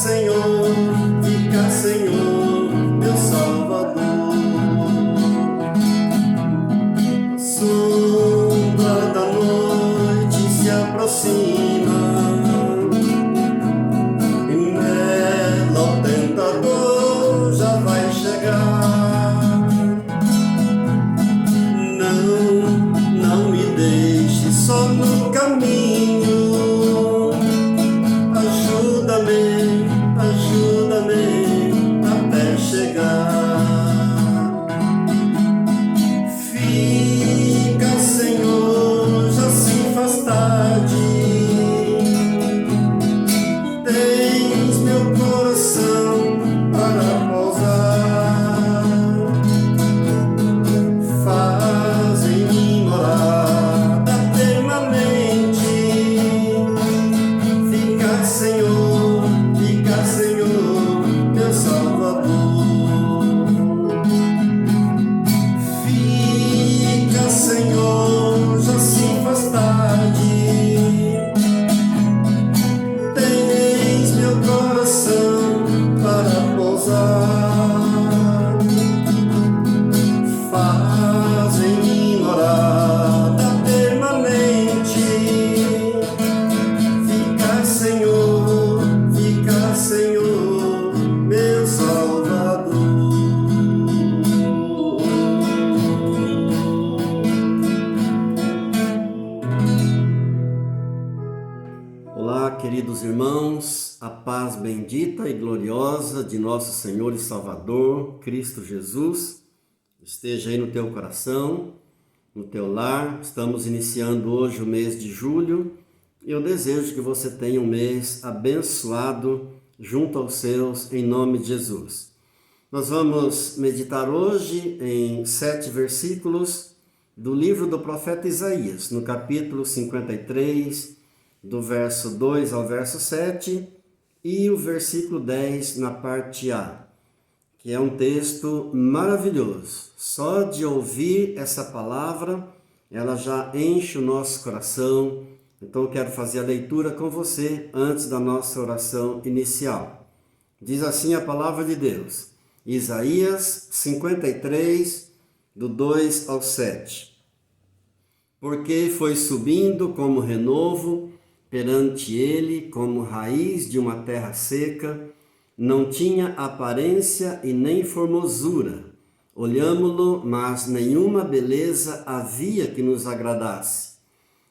Senhor, meu Salvador. A sombra da noite se aproxima, e nela o tentador já vai chegar. Não me deixe só no caminho. Ajuda-me até chegar. Fica, Senhor, já se faz tarde. Tens meu coração para pousar. Faz em mim morada permanente. Fica, Senhor, meu Salvador. Fica, Senhor, já se faz tarde. Tens meu coração para pousar. Faz em mim morada permanente. Fica, Senhor, meu Salvador. Olá, queridos irmãos, a paz bendita e gloriosa de nosso Senhor e Salvador, Cristo Jesus, esteja aí no teu coração, no teu lar. Estamos iniciando hoje o mês de julho e eu desejo que você tenha um mês abençoado junto aos seus, em nome de Jesus. Nós vamos meditar hoje em 7 versículos do livro do profeta Isaías, no capítulo 53, do verso 2 ao verso 7, e o versículo 10 na parte A, que é um texto maravilhoso. Só de ouvir essa palavra, ela já enche o nosso coração. Então eu quero fazer a leitura com você antes da nossa oração inicial. Diz assim a palavra de Deus, Isaías 53, do 2 ao 7. Porque foi subindo como renovo perante ele, como raiz de uma terra seca, não tinha aparência e nem formosura. Olhámo-lo, mas nenhuma beleza havia que nos agradasse.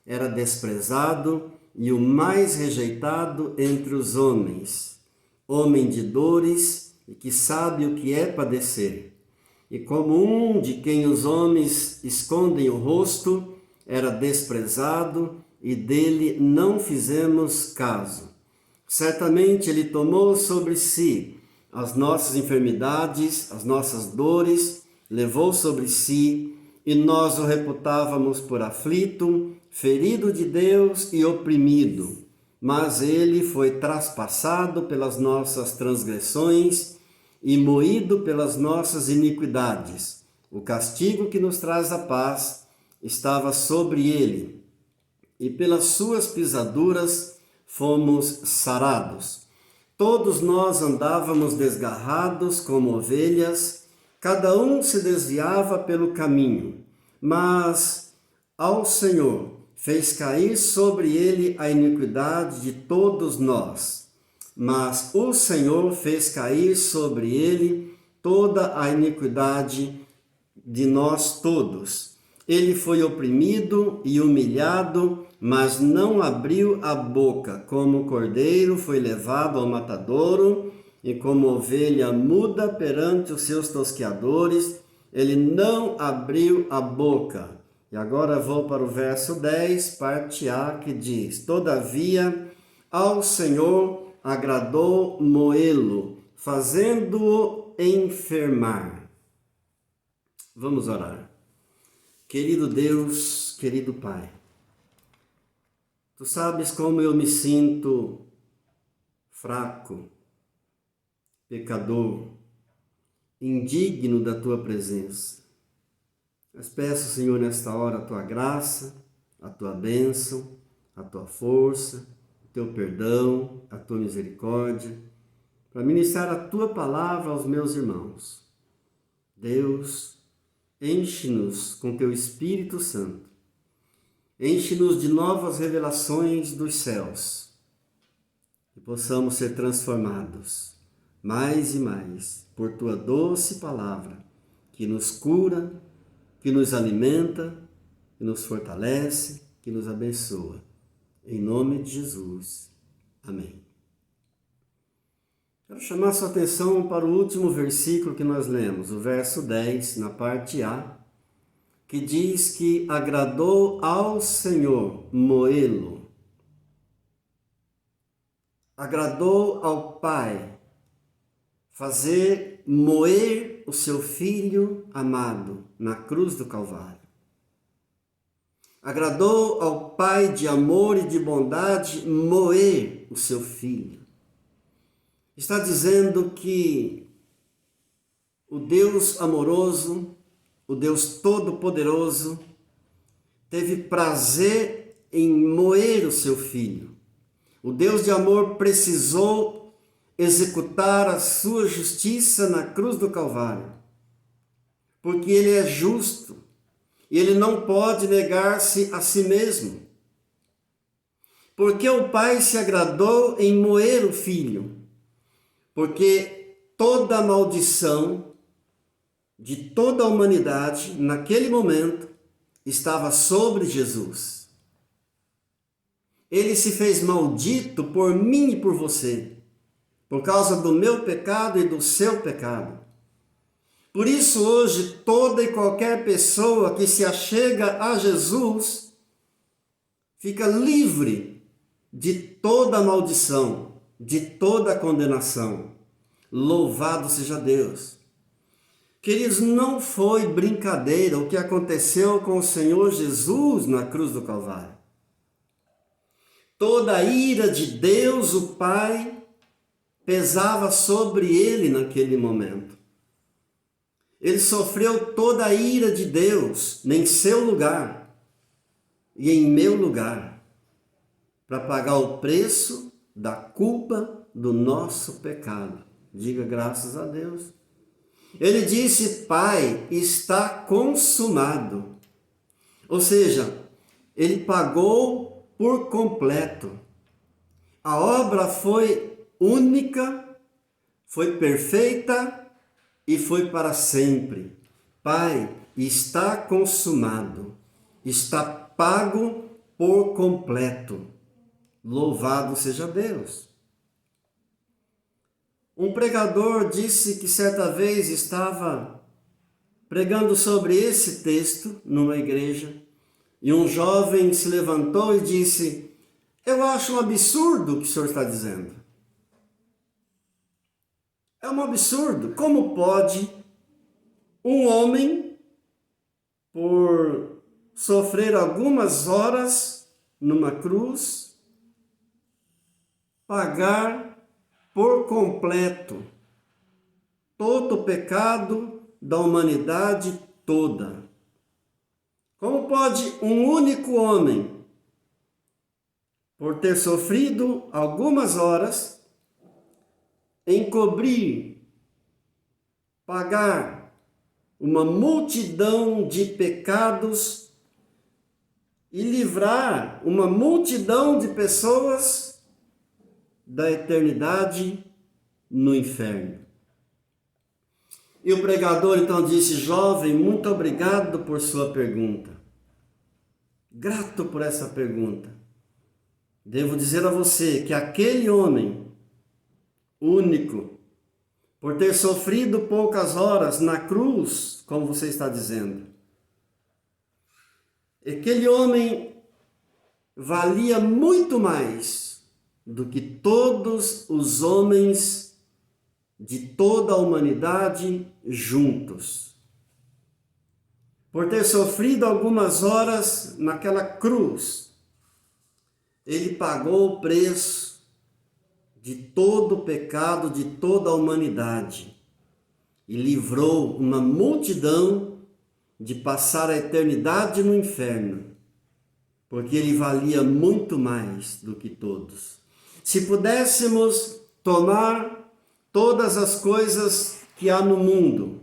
Era desprezado e o mais rejeitado entre os homens, homem de dores e que sabe o que é padecer. E como um de quem os homens escondem o rosto, era desprezado e dele não fizemos caso. Certamente ele tomou sobre si as nossas enfermidades, as nossas dores, levou sobre si, e nós o reputávamos por aflito, ferido de Deus e oprimido. Mas ele foi traspassado pelas nossas transgressões e moído pelas nossas iniquidades. O castigo que nos traz a paz estava sobre ele, e pelas suas pisaduras fomos sarados. Todos nós andávamos desgarrados como ovelhas, cada um se desviava pelo caminho, mas ao Senhor fez cair sobre ele a iniquidade de todos nós. Mas o Senhor fez cair sobre ele toda a iniquidade de nós todos. Ele foi oprimido e humilhado, mas não abriu a boca. Como cordeiro foi levado ao matadouro, e como ovelha muda perante os seus tosqueadores, ele não abriu a boca. E agora vou para o verso 10, parte A, que diz: Todavia, ao Senhor agradou moê-lo, fazendo-o enfermar. Vamos orar. Querido Deus, querido Pai, Tu sabes como eu me sinto fraco, pecador, indigno da Tua presença. Mas peço, Senhor, nesta hora a Tua graça, a Tua bênção, a Tua força, o Teu perdão, a Tua misericórdia, para ministrar a tua palavra aos meus irmãos. Deus, enche-nos com teu Espírito Santo. Enche-nos de novas revelações dos céus. Que possamos ser transformados mais e mais por tua doce palavra, que nos cura, que nos alimenta, que nos fortalece, que nos abençoa. Em nome de Jesus. Amém. Quero chamar sua atenção para o último versículo que nós lemos, o verso 10, na parte A, que diz que agradou ao Senhor moê-lo. Agradou ao Pai fazer moer o seu Filho amado na cruz do Calvário. Agradou ao Pai de amor e de bondade moer o seu Filho. Está dizendo que o Deus amoroso, o Deus todo-poderoso, teve prazer em moer o seu Filho. O Deus de amor precisou executar a sua justiça na cruz do Calvário, porque Ele é justo e Ele não pode negar-se a si mesmo. Porque o Pai se agradou em moer o Filho, porque toda a maldição de toda a humanidade, naquele momento, estava sobre Jesus. Ele se fez maldito por mim e por você, por causa do meu pecado e do seu pecado. Por isso, hoje, toda e qualquer pessoa que se achega a Jesus fica livre de toda a maldição, de toda a condenação. Louvado seja Deus! Queridos, não foi brincadeira o que aconteceu com o Senhor Jesus na cruz do Calvário. Toda a ira de Deus, o Pai, pesava sobre ele naquele momento. Ele sofreu toda a ira de Deus em seu lugar e em meu lugar, para pagar o preço da culpa do nosso pecado. Diga graças a Deus. Ele disse: Pai, está consumado. Ou seja, ele pagou por completo. A obra foi única, foi perfeita e foi para sempre. Pai, está consumado. Está pago por completo. Louvado seja Deus! Um pregador disse que certa vez estava pregando sobre esse texto numa igreja e um jovem se levantou e disse: eu acho um absurdo o que o senhor está dizendo. É um absurdo. Como pode um homem, por sofrer algumas horas numa cruz, pagar por completo todo o pecado da humanidade toda? Como pode um único homem, por ter sofrido algumas horas, encobrir, pagar uma multidão de pecados e livrar uma multidão de pessoas da eternidade no inferno? E o pregador então disse: jovem, muito obrigado por sua pergunta. Grato por essa pergunta. Devo dizer a você que aquele homem único, por ter sofrido poucas horas na cruz, como você está dizendo, aquele homem valia muito mais do que todos os homens de toda a humanidade juntos. Por ter sofrido algumas horas naquela cruz, ele pagou o preço de todo o pecado de toda a humanidade e livrou uma multidão de passar a eternidade no inferno, porque ele valia muito mais do que todos. Se pudéssemos tomar todas as coisas que há no mundo,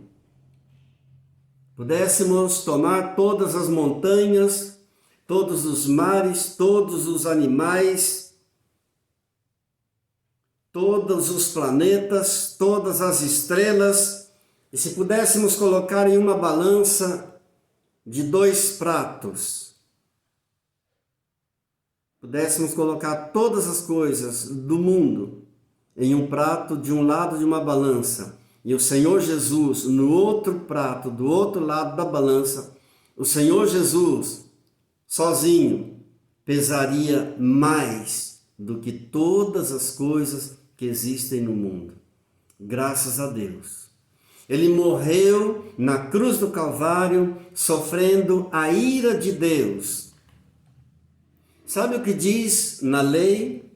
pudéssemos tomar todas as montanhas, todos os mares, todos os animais, todos os planetas, todas as estrelas, e se pudéssemos colocar em uma balança de 2 pratos, pudéssemos colocar todas as coisas do mundo em um prato, de um lado de uma balança, e o Senhor Jesus no outro prato, do outro lado da balança, o Senhor Jesus sozinho pesaria mais do que todas as coisas que existem no mundo. Graças a Deus. Ele morreu na cruz do Calvário, sofrendo a ira de Deus. Sabe o que diz na lei?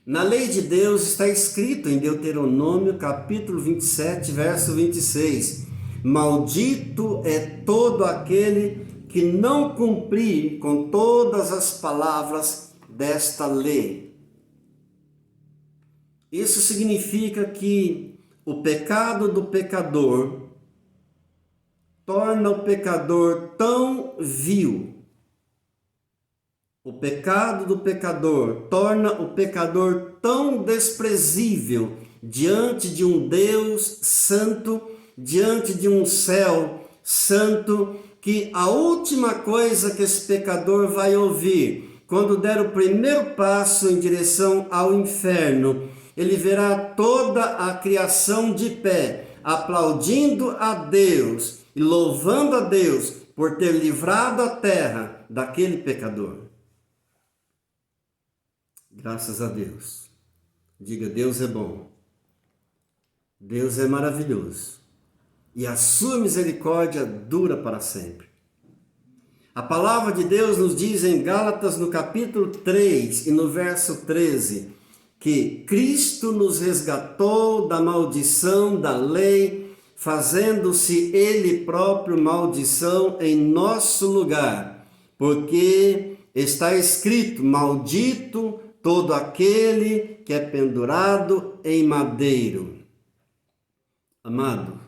Na lei de Deus está escrito em Deuteronômio capítulo 27, verso 26. Maldito é todo aquele que não cumprir com todas as palavras desta lei. Isso significa que o pecado do pecador torna o pecador tão vil. O pecado do pecador torna o pecador tão desprezível diante de um Deus santo, diante de um céu santo, que a última coisa que esse pecador vai ouvir, quando der o primeiro passo em direção ao inferno, ele verá toda a criação de pé, aplaudindo a Deus e louvando a Deus por ter livrado a terra daquele pecador. Graças a Deus. Diga, Deus é bom. Deus é maravilhoso. E a sua misericórdia dura para sempre. A palavra de Deus nos diz em Gálatas, no capítulo 3 e no verso 13, que Cristo nos resgatou da maldição da lei, fazendo-se Ele próprio maldição em nosso lugar. Porque está escrito, maldito todo aquele que é pendurado em madeiro. Amado,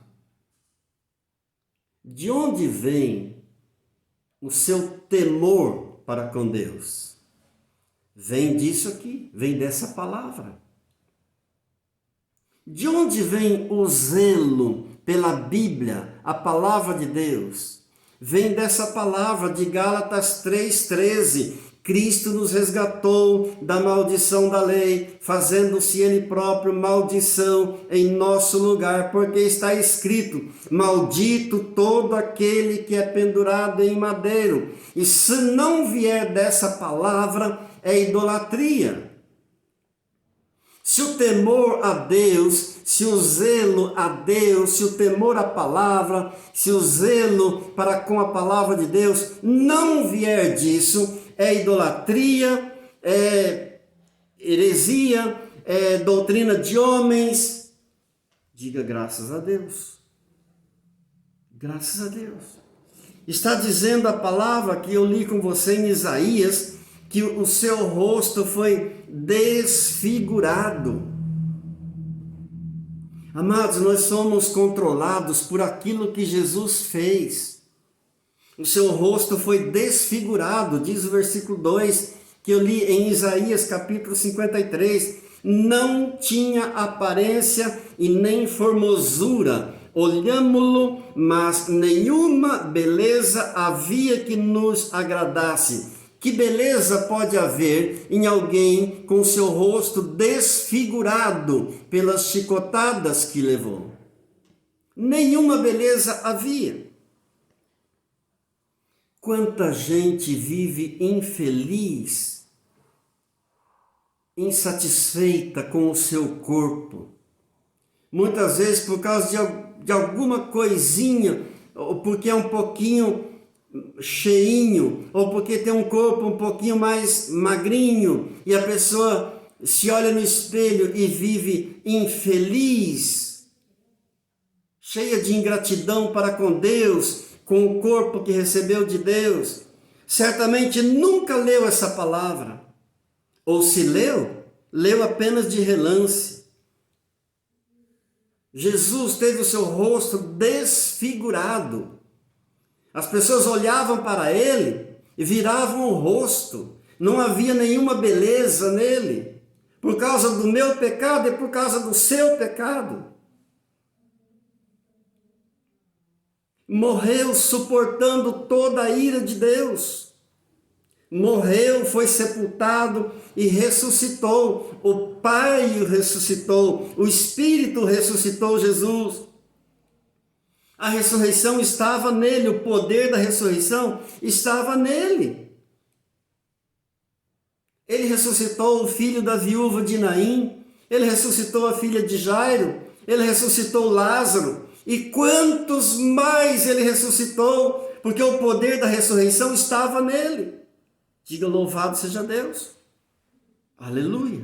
de onde vem o seu temor para com Deus? Vem disso aqui, vem dessa palavra. De onde vem o zelo pela Bíblia, a palavra de Deus? Vem dessa palavra de Gálatas 3,13. Cristo nos resgatou da maldição da lei, fazendo-se Ele próprio maldição em nosso lugar, porque está escrito, maldito todo aquele que é pendurado em madeiro. E se não vier dessa palavra, é idolatria. Se o temor a Deus, se o zelo a Deus, se o temor à palavra, se o zelo para com a palavra de Deus não vier disso, é idolatria, é heresia, é doutrina de homens. Diga graças a Deus. Graças a Deus. Está dizendo a palavra que eu li com você em Isaías, que o seu rosto foi desfigurado. Amados, nós somos controlados por aquilo que Jesus fez. O seu rosto foi desfigurado, diz o versículo 2, que eu li em Isaías capítulo 53. Não tinha aparência e nem formosura. Olhámo-lo, mas nenhuma beleza havia que nos agradasse. Que beleza pode haver em alguém com seu rosto desfigurado pelas chicotadas que levou? Nenhuma beleza havia. Quanta gente vive infeliz, insatisfeita com o seu corpo. Muitas vezes por causa de alguma coisinha, ou porque é um pouquinho cheinho, ou porque tem um corpo um pouquinho mais magrinho, e a pessoa se olha no espelho e vive infeliz, cheia de ingratidão para com Deus, com o corpo que recebeu de Deus. Certamente nunca leu essa palavra, ou se leu, leu apenas de relance. Jesus teve o seu rosto desfigurado. As pessoas olhavam para ele e viravam o rosto. Não havia nenhuma beleza nele, por causa do meu pecado e por causa do seu pecado. Morreu suportando toda a ira de Deus. Morreu, foi sepultado e ressuscitou. O Pai o ressuscitou, o Espírito ressuscitou Jesus. A ressurreição estava nele, o poder da ressurreição estava nele. Ele ressuscitou o filho da viúva de Naim, ele ressuscitou a filha de Jairo, ele ressuscitou Lázaro. E quantos mais ele ressuscitou, porque o poder da ressurreição estava nele. Diga louvado seja Deus. Aleluia.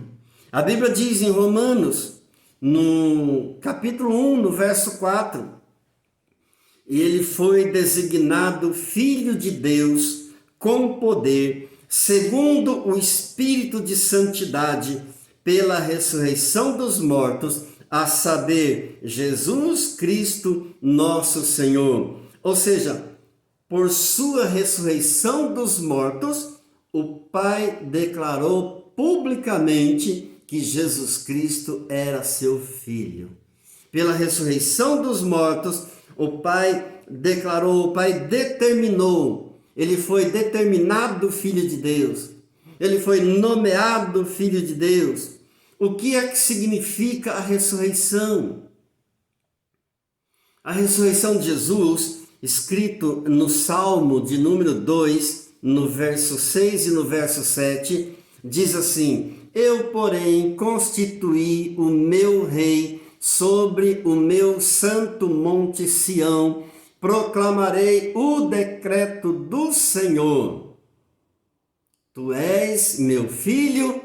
A Bíblia diz em Romanos, no capítulo 1, no verso 4, e ele foi designado Filho de Deus com poder, segundo o Espírito de Santidade, pela ressurreição dos mortos, a saber, Jesus Cristo, nosso Senhor. Ou seja, por sua ressurreição dos mortos, o Pai declarou publicamente que Jesus Cristo era seu Filho. Pela ressurreição dos mortos, o Pai declarou, o Pai determinou, ele foi determinado Filho de Deus, ele foi nomeado Filho de Deus. O que é que significa a ressurreição? A ressurreição de Jesus, escrito no Salmo de número 2, no verso 6 e no verso 7, diz assim: Eu, porém, constituí o meu rei sobre o meu santo monte Sião, proclamarei o decreto do Senhor. Tu és meu filho,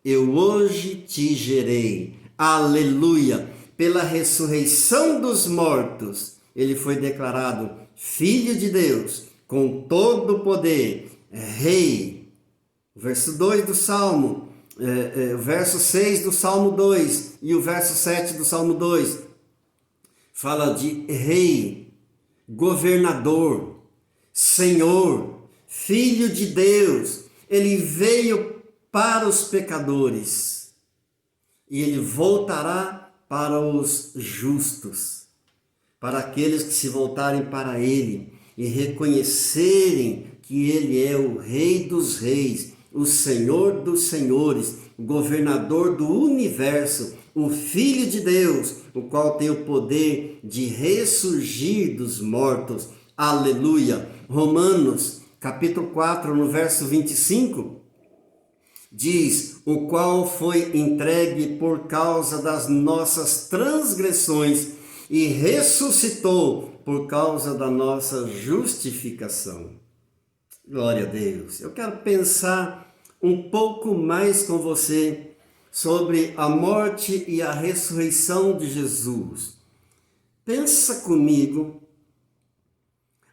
eu hoje te gerei. Aleluia! Pela ressurreição dos mortos, ele foi declarado Filho de Deus, com todo o poder, Rei. Verso 2 do Salmo, verso 6 do Salmo 2 e o verso 7 do Salmo 2, fala de Rei, Governador, Senhor, Filho de Deus. Ele veio para os pecadores e ele voltará para os justos, para aqueles que se voltarem para ele e reconhecerem que ele é o Rei dos Reis, o Senhor dos Senhores, o Governador do universo, o Filho de Deus, o qual tem o poder de ressurgir dos mortos. Aleluia! Romanos, capítulo 4, no verso 25, diz: o qual foi entregue por causa das nossas transgressões e ressuscitou por causa da nossa justificação. Glória a Deus. Eu quero pensar um pouco mais com você sobre a morte e a ressurreição de Jesus. Pensa comigo,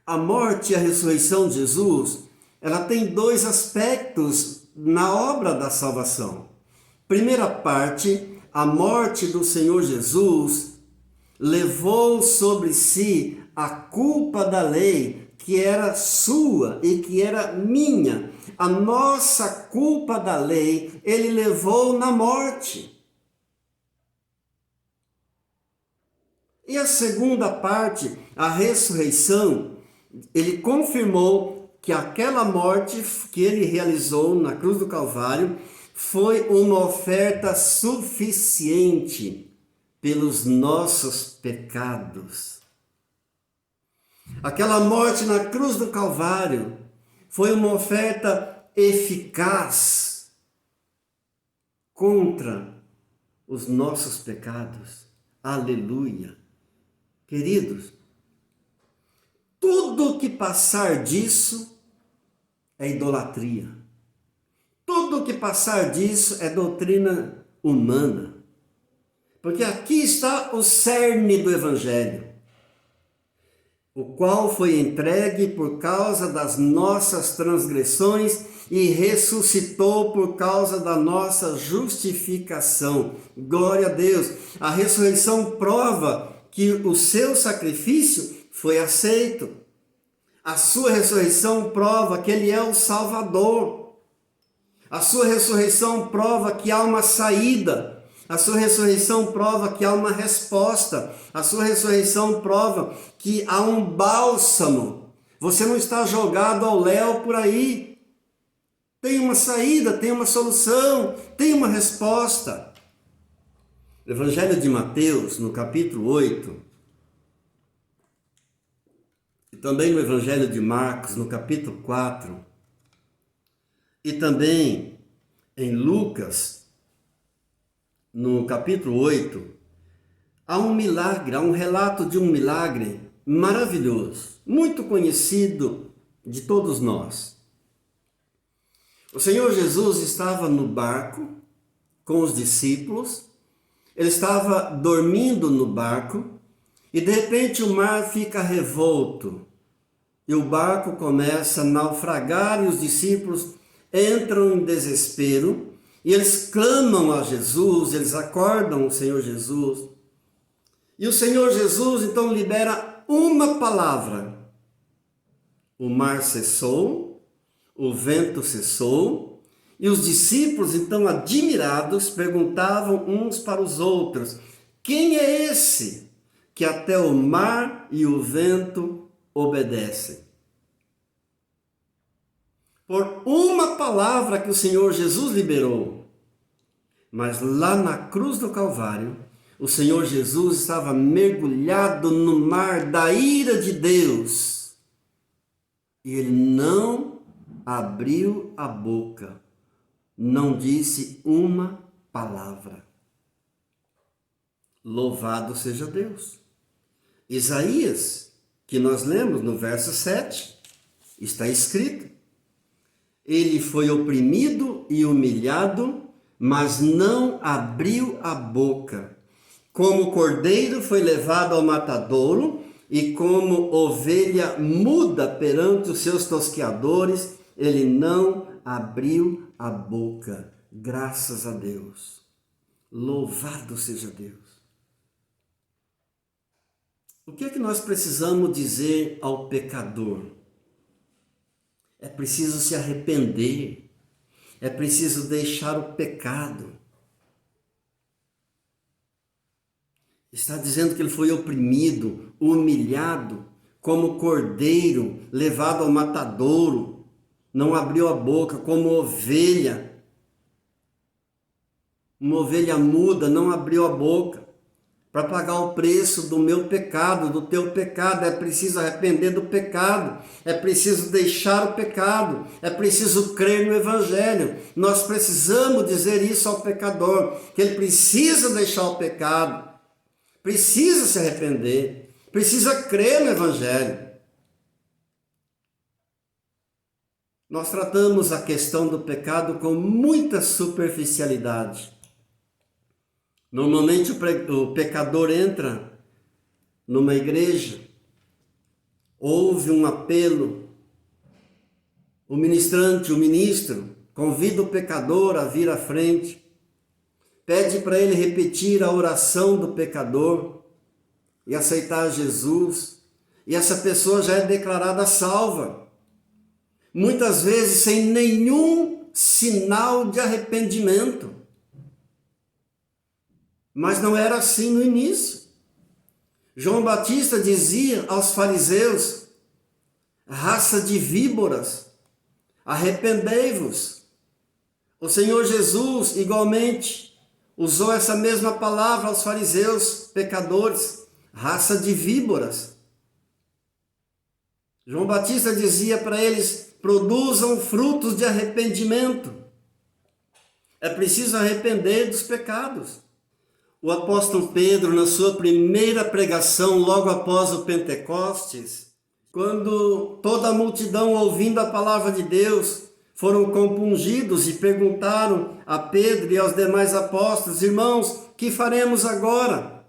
a morte e a ressurreição de Jesus, ela tem dois aspectos na obra da salvação. Primeira parte, a morte do Senhor Jesus levou sobre si a culpa da lei, que era sua e que era minha. A nossa culpa da lei, ele levou na morte. E a segunda parte, a ressurreição, ele confirmou que aquela morte que ele realizou na cruz do Calvário foi uma oferta suficiente pelos nossos pecados. Aquela morte na cruz do Calvário foi uma oferta eficaz contra os nossos pecados. Aleluia! Queridos, tudo que passar disso é idolatria. Tudo que passar disso é doutrina humana. Porque aqui está o cerne do Evangelho, o qual foi entregue por causa das nossas transgressões e ressuscitou por causa da nossa justificação. Glória a Deus! A ressurreição prova que o seu sacrifício foi aceito. A sua ressurreição prova que ele é o Salvador. A sua ressurreição prova que há uma saída. A sua ressurreição prova que há uma resposta. A sua ressurreição prova que há um bálsamo. Você não está jogado ao léu por aí. Tem uma saída, tem uma solução, tem uma resposta. O Evangelho de Mateus, no capítulo 8, e também no Evangelho de Marcos, no capítulo 4, e também em Lucas, no capítulo 8, há um milagre, há um relato de um milagre maravilhoso, muito conhecido de todos nós. O Senhor Jesus estava no barco com os discípulos, ele estava dormindo no barco e de repente o mar fica revolto e o barco começa a naufragar e os discípulos entram em desespero e eles clamam a Jesus, eles acordam o Senhor Jesus. E o Senhor Jesus então libera uma palavra. O mar cessou, o vento cessou, e os discípulos então admirados perguntavam uns para os outros: quem é esse que até o mar e o vento obedecem? Por uma palavra que o Senhor Jesus liberou. Mas lá na cruz do Calvário, o Senhor Jesus estava mergulhado no mar da ira de Deus. E ele não abriu a boca, não disse uma palavra. Louvado seja Deus. Isaías, que nós lemos no verso 7, está escrito: ele foi oprimido e humilhado, mas não abriu a boca. Como cordeiro foi levado ao matadouro, e como ovelha muda perante os seus tosqueadores, ele não abriu a boca. Graças a Deus. Louvado seja Deus. O que é que nós precisamos dizer ao pecador? É preciso se arrepender, é preciso deixar o pecado. Está dizendo que ele foi oprimido, humilhado, como cordeiro, levado ao matadouro, não abriu a boca, como ovelha. Uma ovelha muda não abriu a boca. Para pagar o preço do meu pecado, do teu pecado, é preciso arrepender do pecado, é preciso deixar o pecado, é preciso crer no Evangelho. Nós precisamos dizer isso ao pecador, que ele precisa deixar o pecado, precisa se arrepender, precisa crer no Evangelho. Nós tratamos a questão do pecado com muita superficialidade. Normalmente o pecador entra numa igreja, ouve um apelo, o ministrante, o ministro, convida o pecador a vir à frente, pede para ele repetir a oração do pecador e aceitar Jesus, e essa pessoa já é declarada salva, muitas vezes sem nenhum sinal de arrependimento. Mas não era assim no início. João Batista dizia aos fariseus: raça de víboras, arrependei-vos. O Senhor Jesus, igualmente, usou essa mesma palavra aos fariseus pecadores, raça de víboras. João Batista dizia para eles: produzam frutos de arrependimento. É preciso arrepender dos pecados. O apóstolo Pedro, na sua primeira pregação, logo após o Pentecostes, quando toda a multidão, ouvindo a palavra de Deus, foram compungidos e perguntaram a Pedro e aos demais apóstolos: irmãos, que faremos agora?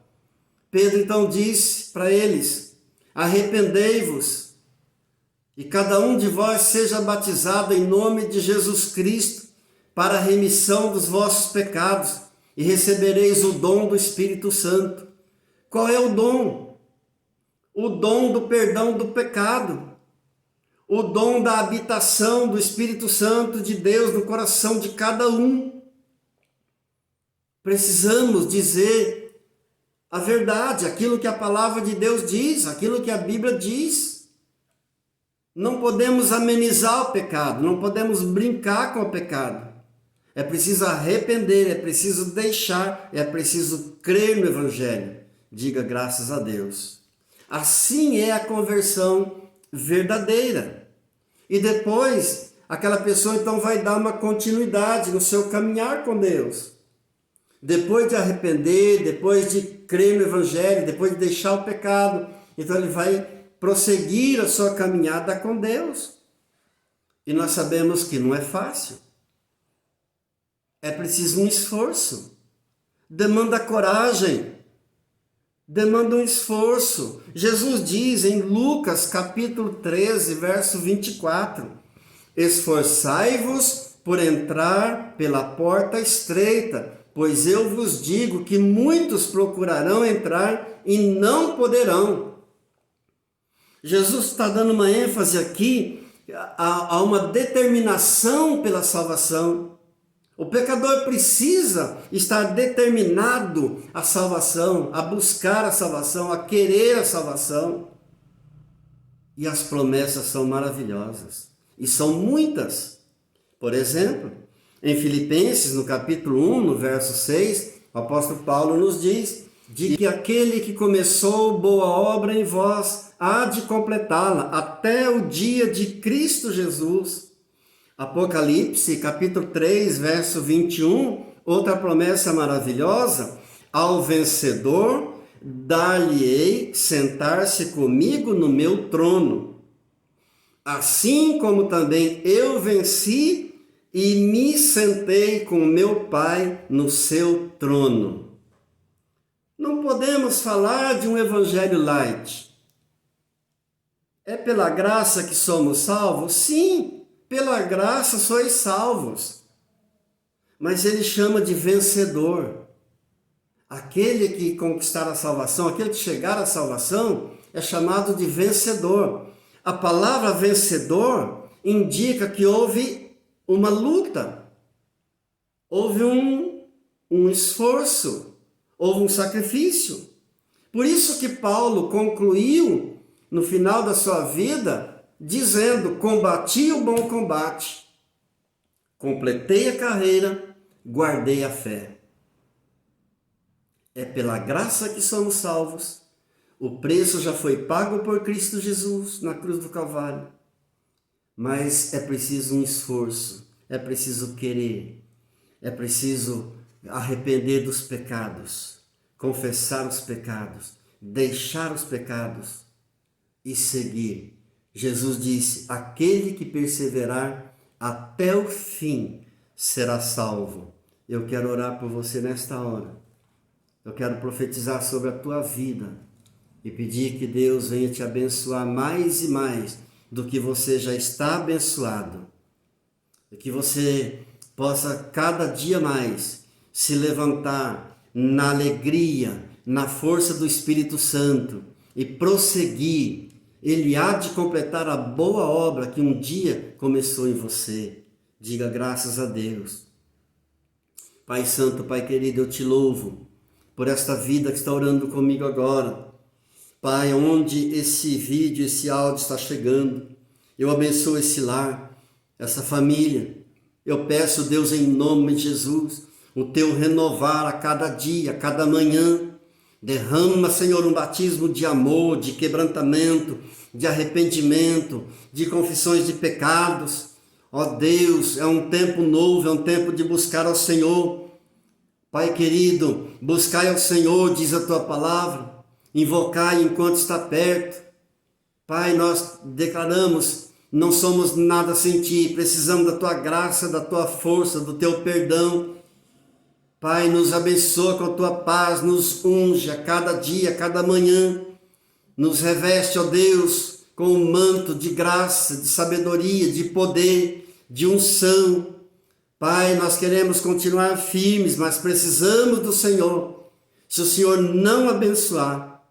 Pedro então disse para eles: arrependei-vos e cada um de vós seja batizado em nome de Jesus Cristo para a remissão dos vossos pecados e recebereis o dom do Espírito Santo. Qual é o dom? O dom do perdão do pecado. O dom da habitação do Espírito Santo de Deus no coração de cada um. Precisamos dizer a verdade, aquilo que a palavra de Deus diz, aquilo que a Bíblia diz. Não podemos amenizar o pecado, não podemos brincar com o pecado. É preciso arrepender, é preciso deixar, é preciso crer no Evangelho. Diga graças a Deus. Assim é a conversão verdadeira. E depois, aquela pessoa então vai dar uma continuidade no seu caminhar com Deus. Depois de arrepender, depois de crer no Evangelho, depois de deixar o pecado, então ele vai prosseguir a sua caminhada com Deus. E nós sabemos que não é fácil. É preciso um esforço. Demanda coragem. Demanda um esforço. Jesus diz em Lucas capítulo 13, verso 24: esforçai-vos por entrar pela porta estreita, pois eu vos digo que muitos procurarão entrar e não poderão. Jesus está dando uma ênfase aqui a uma determinação pela salvação. O pecador precisa estar determinado à salvação, a buscar a salvação, a querer a salvação. E as promessas são maravilhosas. E são muitas. Por exemplo, em Filipenses, no capítulo 1, no verso 6, o apóstolo Paulo nos diz de que aquele que começou boa obra em vós há de completá-la até o dia de Cristo Jesus. Apocalipse, capítulo 3, verso 21, outra promessa maravilhosa: ao vencedor dar-lhe-ei sentar-se comigo no meu trono, assim como também eu venci e me sentei com meu Pai no seu trono. Não podemos falar de um evangelho light. É pela graça que somos salvos? Sim. Pela graça sois salvos. Mas ele chama de vencedor. Aquele que conquistar a salvação, aquele que chegar à salvação, é chamado de vencedor. A palavra vencedor indica que houve uma luta, houve um esforço, houve um sacrifício. Por isso que Paulo concluiu no final da sua vida dizendo: combati o bom combate, completei a carreira, guardei a fé. É pela graça que somos salvos. O preço já foi pago por Cristo Jesus na cruz do Calvário. Mas é preciso um esforço, é preciso querer, é preciso arrepender dos pecados, confessar os pecados, deixar os pecados e seguir. Jesus disse: aquele que perseverar até o fim será salvo. Eu quero orar por você nesta hora. Eu quero profetizar sobre a tua vida e pedir que Deus venha te abençoar mais e mais do que você já está abençoado. E que você possa cada dia mais se levantar na alegria, na força do Espírito Santo e prosseguir. Ele há de completar a boa obra que um dia começou em você. Diga graças a Deus. Pai Santo, Pai querido, eu te louvo por esta vida que está orando comigo agora. Pai, onde esse vídeo, esse áudio está chegando, eu abençoo esse lar, essa família. Eu peço, Deus, em nome de Jesus, o teu renovar a cada dia, a cada manhã. Derrama, Senhor, um batismo de amor, de quebrantamento, de arrependimento, de confissões de pecados. Ó Deus, é um tempo novo, é um tempo de buscar ao Senhor. Pai querido, buscai ao Senhor, diz a tua palavra, invocai enquanto está perto. Pai, nós declaramos, não somos nada sem ti, precisamos da tua graça, da tua força, do teu perdão. Pai, nos abençoa com a tua paz, nos unge a cada dia, a cada manhã. Nos reveste, ó Deus, com um manto de graça, de sabedoria, de poder, de unção. Pai, nós queremos continuar firmes, mas precisamos do Senhor. Se o Senhor não abençoar,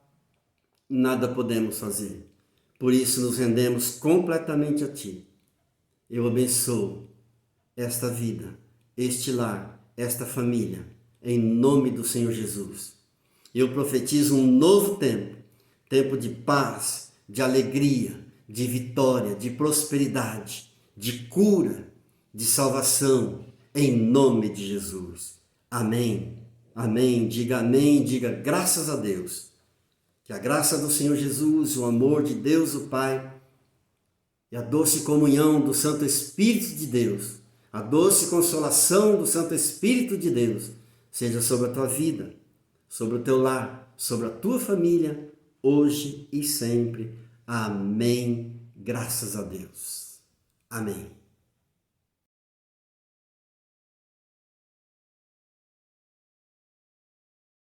nada podemos fazer. Por isso nos rendemos completamente a Ti. Eu abençoo esta vida, este lar, esta família, em nome do Senhor Jesus. Eu profetizo um novo tempo, tempo de paz, de alegria, de vitória, de prosperidade, de cura, de salvação, em nome de Jesus. Amém. Amém. Diga amém, diga graças a Deus. Que a graça do Senhor Jesus, o amor de Deus o Pai e a doce comunhão do Santo Espírito de Deus, a doce consolação do Santo Espírito de Deus, seja sobre a tua vida, sobre o teu lar, sobre a tua família, hoje e sempre. Amém. Graças a Deus. Amém.